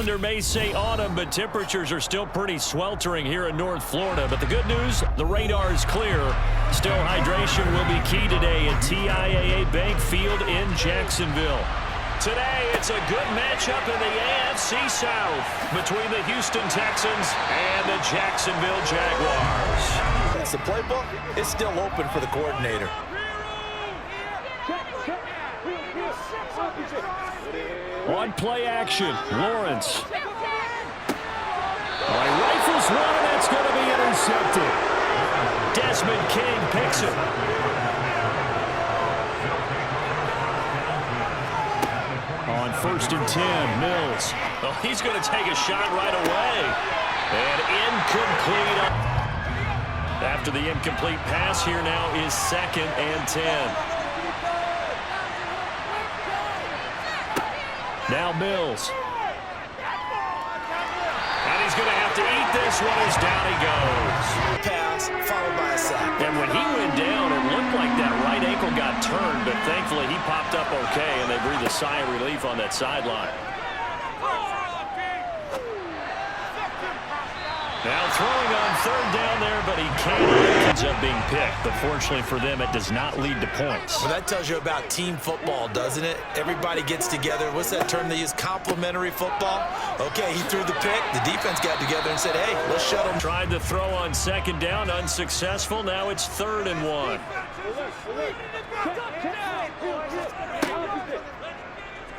calendar may say autumn, but temperatures are still pretty sweltering here in North Florida. But the good news, the radar is clear. Still, hydration will be key today at TIAA Bank Field in Jacksonville. Today, it's a good matchup in the AFC South between the Houston Texans and the Jacksonville Jaguars. It's the playbook. It's still open for the coordinator. On play action, Lawrence. Rifles one, and that's going to be intercepted. Desmond King picks it. On 1st and 10, Mills. Well, he's going to take a shot right away. And incomplete. After the incomplete pass, here now is 2nd and 10. Now Mills. And he's going to have to eat this one as down he goes. Pass, followed by a sack. And when he went down, it looked like that right ankle got turned, but thankfully he popped up okay, and they breathed a sigh of relief on that sideline. Now throwing on 3rd down there, but he can't. Ends up being picked, but fortunately for them, it does not lead to points. Well, that tells you about team football, doesn't it? Everybody gets together. What's that term they use? Complementary football? Okay, he threw the pick. The defense got together and said, hey, let's shut him. Tried to throw on 2nd down, unsuccessful. Now it's 3rd and 1.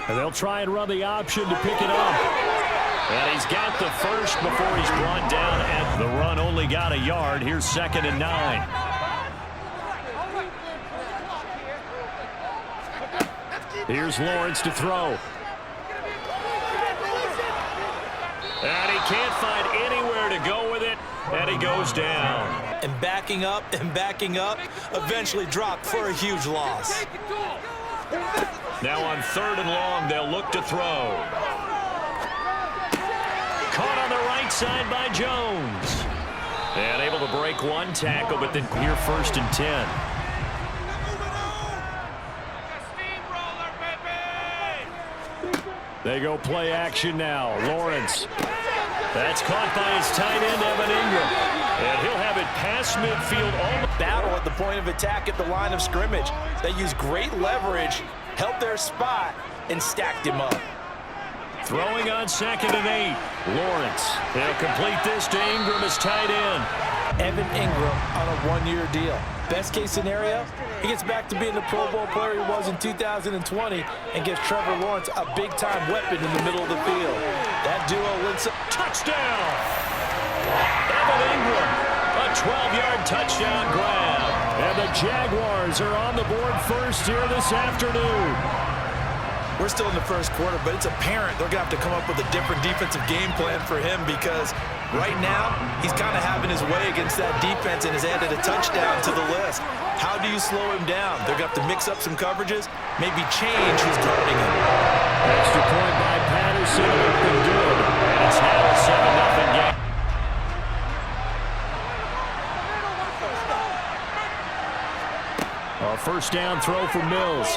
And they'll try and run the option to pick it up. And he's got the first before he's brought down, and the run only got a yard. Here's 2nd and 9. Here's Lawrence to throw. And he can't find anywhere to go with it, and he goes down. And backing up, eventually dropped for a huge loss. Now on 3rd and long, they'll look to throw. Caught on the right side by Jones. And able to break one tackle, but then here 1st and 10. They go play action now. Lawrence. That's caught by his tight end, Evan Ingram. And he'll have it past midfield. All the battle at the point of attack at the line of scrimmage. They used great leverage, held their spot, and stacked him up. Throwing on 2nd and 8. Lawrence. They'll complete this to Ingram as tight end. Evan Ingram on a 1-year deal. Best case scenario, he gets back to being the Pro Bowl player he was in 2020 and gives Trevor Lawrence a big-time weapon in the middle of the field. That duo wins a touchdown. Evan Ingram, a 12-yard touchdown grab. And the Jaguars are on the board first here this afternoon. We're still in the first quarter, but it's apparent they're going to have to come up with a different defensive game plan for him because right now he's kind of having his way against that defense and has added a touchdown to the list. How do you slow him down? They're going to have to mix up some coverages, maybe change who's guarding him. Extra point by Patterson, looking good. And it's now a 7-0 game. A 1st down throw for Mills.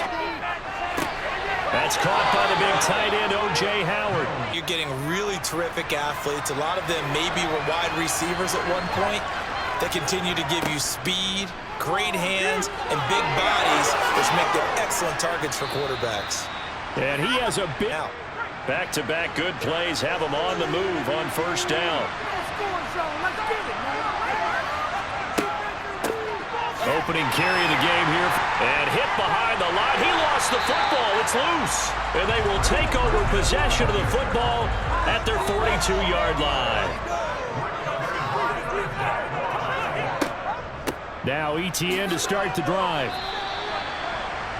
That's caught by the big tight end, O.J. Howard. You're getting really terrific athletes. A lot of them maybe were wide receivers at one point. They continue to give you speed, great hands, and big bodies, which make them excellent targets for quarterbacks. And he has a big back-to-back good plays. Have him on the move on 1st down. Opening carry of the game here. And hit behind the line. He lost the football. It's loose. And they will take over possession of the football at their 42-yard line. Now ETN to start the drive.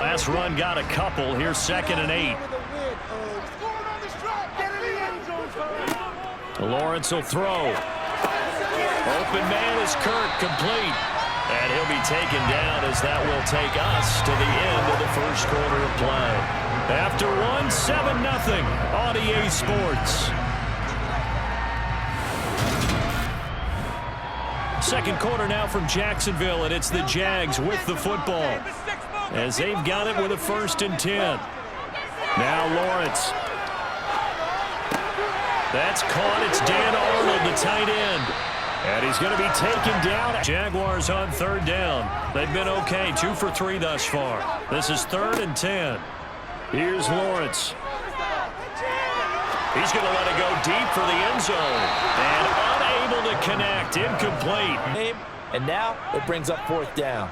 Last run got a couple. Here's 2nd and 8. Lawrence will throw. Open man is Kirk, complete. And he'll be taken down as that will take us to the end of the first quarter of play. After one, 7-0 on EA Sports. Second quarter now from Jacksonville, and it's the Jags with the football as they've got it with a 1st and 10. Now Lawrence. That's caught. It's Dan Arnold, the tight end. And he's going to be taken down. Jaguars on third down. They've been okay, 2 for 3 thus far. This is 3rd and 10. Here's Lawrence. He's going to let it go deep for the end zone. And unable to connect. Incomplete. And now it brings up 4th down.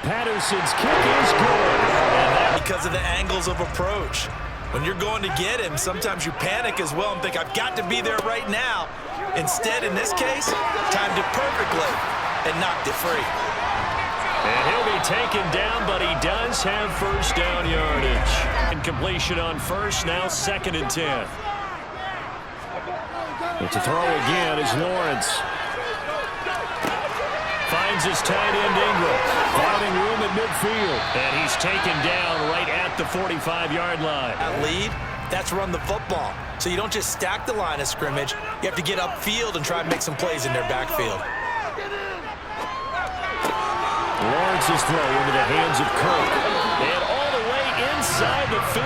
Patterson's kick is good. And that because of the angles of approach. When you're going to get him, sometimes you panic as well and think, I've got to be there right now. Instead, in this case, timed it perfectly and knocked it free. And he'll be taken down, but he does have first down yardage. Incompletion on first, now 2nd and 10. But to throw again is Lawrence. Finds his tight end Ingram. Finding room at midfield. And he's taken down right at the 45-yard line. That lead, that's run the football. So you don't just stack the line of scrimmage. You have to get upfield and try and make some plays in their backfield. Lawrence's throw into the hands of Kirk. And all the way inside the 15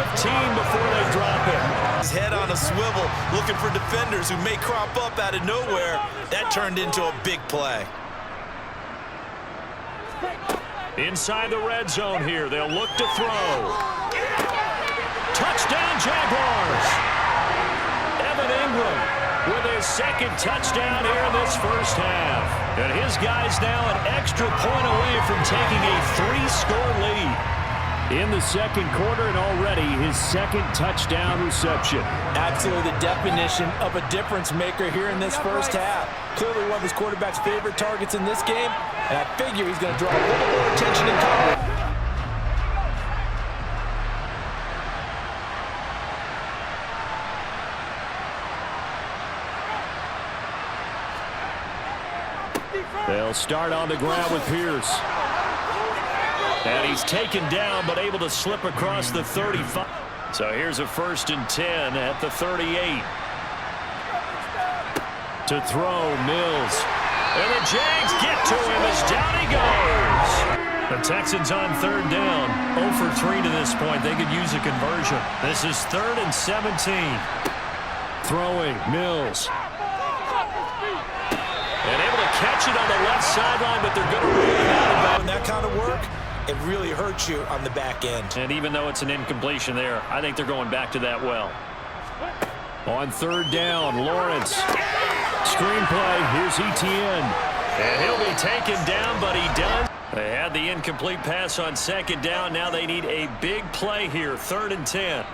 before they drop it. His head on a swivel, looking for defenders who may crop up out of nowhere. That turned into a big play. Inside the red zone here, they'll look to throw. Touchdown, Jaguars! Evan Ingram with his 2nd touchdown here in this first half. And his guy's now an extra point away from taking a 3-score lead. In the 2nd quarter and already his 2nd touchdown reception. Absolutely the definition of a difference maker here in this first half. Clearly one of his quarterback's favorite targets in this game, and I figure he's going to draw a little more attention and coverage. They'll start on the ground with Pierce. And he's taken down, but able to slip across the 35. So here's a 1st and 10 at the 38. To throw, Mills. And the Jags get to him as down he goes. The Texans on 3rd down. 0 for 3 to this point. They could use a conversion. This is 3rd and 17. Throwing, Mills. And able to catch it on the left sideline, but they're going to rule it out. When that kind of work, it really hurts you on the back end. And even though it's an incompletion there, I think they're going back to that well. On 3rd down, Lawrence. Screenplay, here's Etienne. And he'll be taken down, but he does. They had the incomplete pass on 2nd down. Now they need a big play here, 3rd and 10.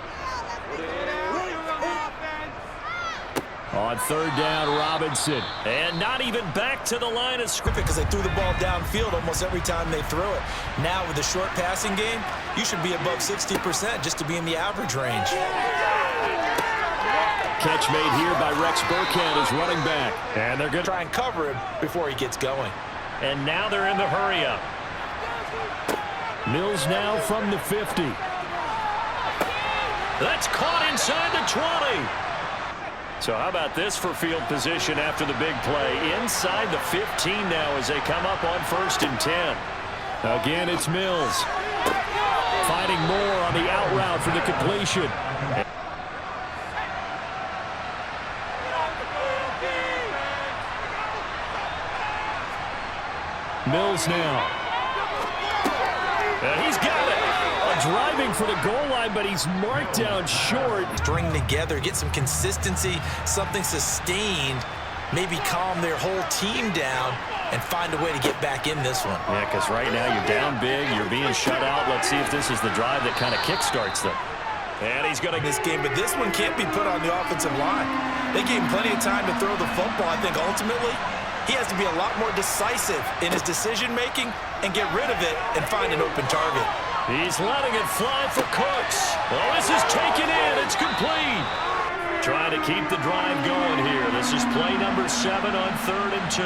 On 3rd down, Robinson. And not even back to the line of scrimmage. Because they threw the ball downfield almost every time they threw it. Now with the short passing game, you should be above 60% just to be in the average range. Catch made here by Rex Burkhead as running back. And they're going to try and cover him before he gets going. And now they're in the hurry-up. Mills now from the 50. That's caught inside the 20. So how about this for field position after the big play? Inside the 15 now as they come up on 1st and 10. Again, it's Mills. Finding more on the out route for the completion. Mills now. And he's got it. Driving for the goal line, but he's marked down short. String together, get some consistency, something sustained, maybe calm their whole team down and find a way to get back in this one. Yeah, because right now you're down big, you're being shut out. Let's see if this is the drive that kind of kickstarts them. And he's going to this game, but this one can't be put on the offensive line. They gave him plenty of time to throw the football. I think ultimately he has to be a lot more decisive in his decision-making and get rid of it and find an open target. He's letting it fly for Cooks. Well, this is taken in. It's complete. Trying to keep the drive going here. This is play number 7 on 3rd and 2.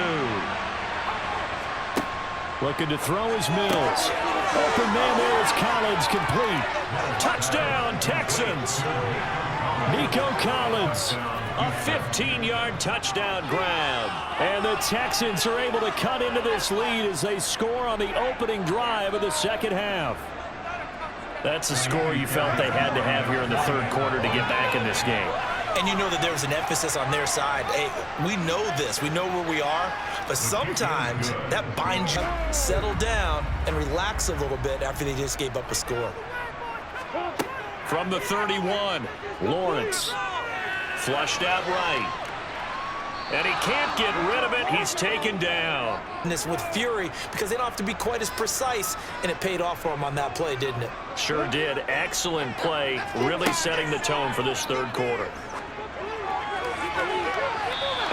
Looking to throw is Mills. Open man there is Collins, complete. Touchdown, Texans. Nico Collins. A 15-yard touchdown grab. And the Texans are able to cut into this lead as they score on the opening drive of the second half. That's the score you felt they had to have here in the third quarter to get back in this game. And you know that there was an emphasis on their side. Hey, we know this. We know where we are. But sometimes that binds you. Settle down and relax a little bit after they just gave up a score. From the 31, Lawrence. Flushed out right. And he can't get rid of it. He's taken down. This with fury because they don't have to be quite as precise. And it paid off for him on that play, didn't it? Sure did. Excellent play. Really setting the tone for this third quarter.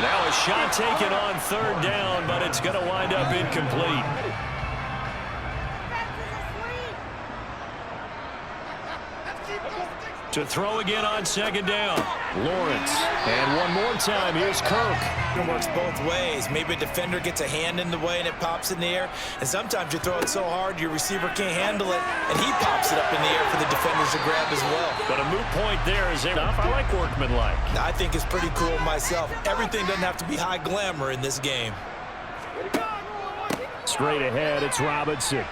Now a shot taken on third down, but it's going to wind up incomplete. To throw again on second down, Lawrence. And one more time, here's Kirk. It works both ways. Maybe a defender gets a hand in the way and it pops in the air. And sometimes you throw it so hard your receiver can't handle it, and he pops it up in the air for the defenders to grab as well. But a moot point there is enough. I like workmanlike. I think it's pretty cool myself. Everything doesn't have to be high glamour in this game. Straight ahead, it's Robinson.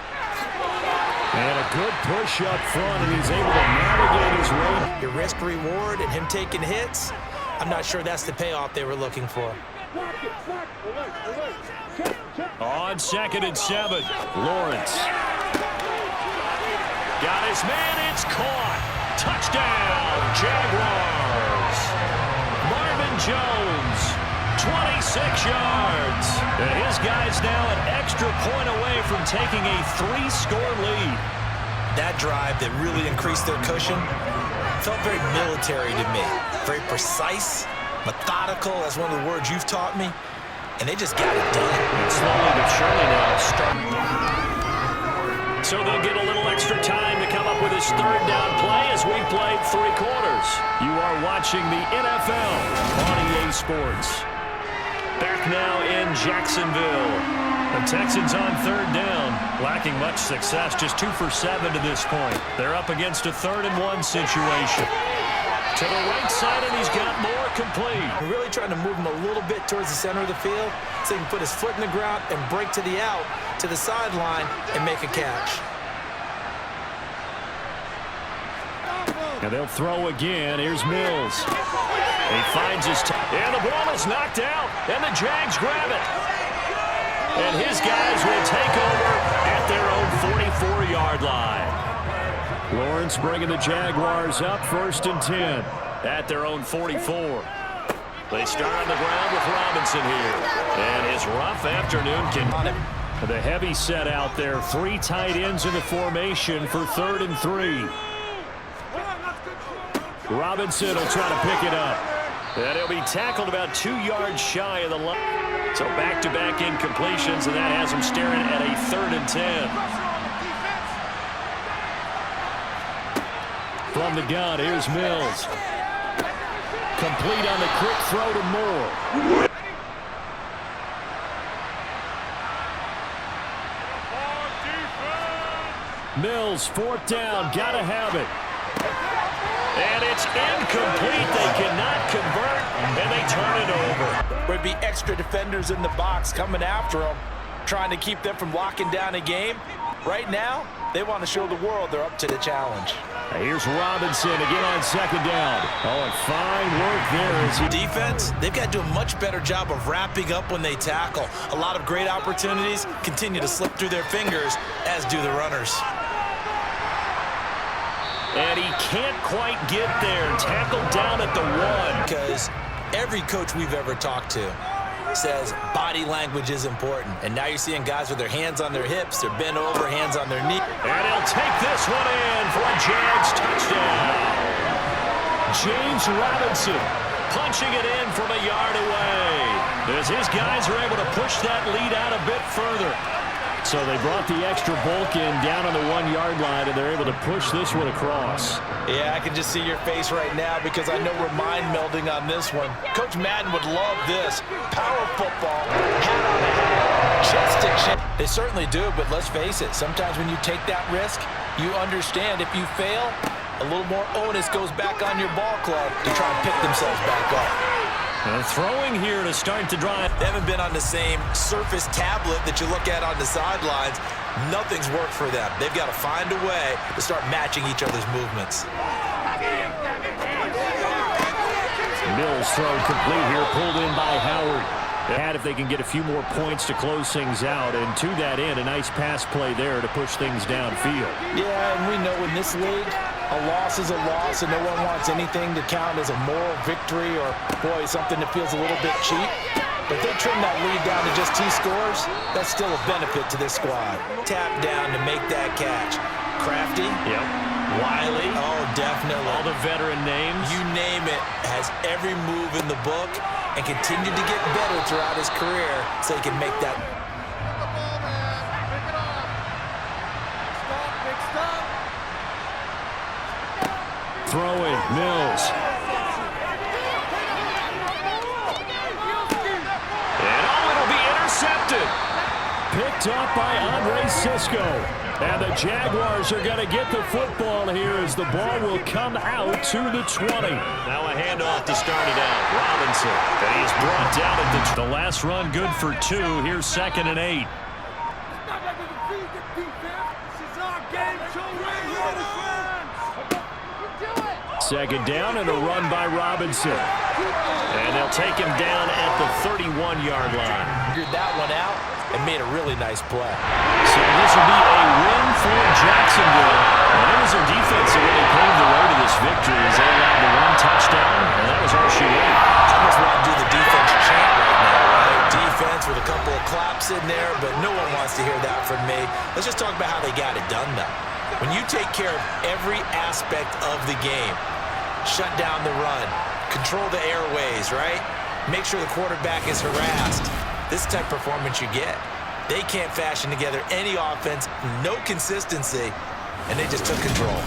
And a good push up front, and he's able to navigate his way. Your risk reward and him taking hits, I'm not sure that's the payoff they were looking for. On 2nd and 7, Lawrence. Got his man, it's caught. Touchdown, Jaguars. Marvin Jones, 26 yards. And his guy's now an extra point away from taking a 3-score lead. That drive that really increased their cushion felt very military to me. Very precise, methodical, that's one of the words you've taught me. And they just got it done. And slowly but surely now starting. So they'll get a little extra time to come up with his third down play as we played 3 quarters. You are watching the NFL on EA Sports. Back now in Jacksonville. The Texans on third down, lacking much success, just 2 for 7 to this point. They're up against a 3rd and 1 situation. To the right side, and he's got more complete. We're really trying to move him a little bit towards the center of the field so he can put his foot in the ground and break to the out, to the sideline, and make a catch. And they'll throw again. Here's Mills. He finds his and the ball is knocked out, and the Jags grab it. And his guys will take over at their own 44-yard line. Lawrence bringing the Jaguars up 1st and 10 at their own 44. They start on the ground with Robinson here. And his rough afternoon can... The heavy set out there. 3 tight ends in the formation for 3rd and 3. Robinson will try to pick it up. And he'll be tackled about 2 yards shy of the line. So back-to-back incompletions, and that has him staring at a 3rd and 10. From the gun, here's Mills. Complete on the quick throw to Moore. Mills, 4th down, gotta have it. And it's incomplete. They cannot convert, and they turn it over. There'd be extra defenders in the box coming after them, trying to keep them from locking down a game. Right now, they want to show the world they're up to the challenge. Here's Robinson again on 2nd down. Oh, and fine work there. Defense, they've got to do a much better job of wrapping up when they tackle. A lot of great opportunities continue to slip through their fingers, as do the runners. And he can't quite get there. Tackled down at the 1. Because every coach we've ever talked to says body language is important. And now you're seeing guys with their hands on their hips, they're bent over, hands on their knees. And he'll take this one in for a Jags touchdown. James Robinson punching it in from a yard away. As his guys are able to push that lead out a bit further. So they brought the extra bulk in down on the 1-yard line, and they're able to push this one across. Yeah, I can just see your face right now because I know we're mind melding on this one. Coach Madden would love this. Power football, hat on the head, chest to chest. They certainly do, but let's face it, sometimes when you take that risk, you understand if you fail, a little more onus goes back on your ball club to try and pick themselves back up. Throwing here to start the drive. They haven't been on the same surface tablet that you look at on the sidelines. Nothing's worked for them. They've got to find a way to start matching each other's movements. Mills throw complete here, pulled in by Howard. And if they can get a few more points to close things out, and to that end, a nice pass play there to push things downfield. Yeah, and we know in this league, a loss is a loss, and no one wants anything to count as a moral victory or, boy, something that feels a little bit cheap. But they trim that lead down to just 2 scores. That's still a benefit to this squad. Tap down to make that catch. Crafty. Yep. Wiley. Oh, definitely. All the veteran names. You name it. Has every move in the book and continued to get better throughout his career so he can make that. Throwing, Mills. And it'll be intercepted. Picked up by Andre Sisco. And the Jaguars are going to get the football here as the ball will come out to the 20. Now a handoff to start it out. Robinson. And he is brought down at the last run good for 2. Here's 2nd and 8. Second down and a run by Robinson. And they'll take him down at the 31-yard line. Figured that one out and made a really nice play. So this will be a win for Jacksonville. And it was their defense that really paved the way to this victory as they allowed the 1 touchdown, and that was all she wrote. I almost want to do the defense chant right now, right? Defense with a couple of claps in there, but no one wants to hear that from me. Let's just talk about how they got it done, though. When you take care of every aspect of the game, shut down the run, control the airways, right? Make sure the quarterback is harassed. This type of performance you get. They can't fashion together any offense, no consistency, and they just took control.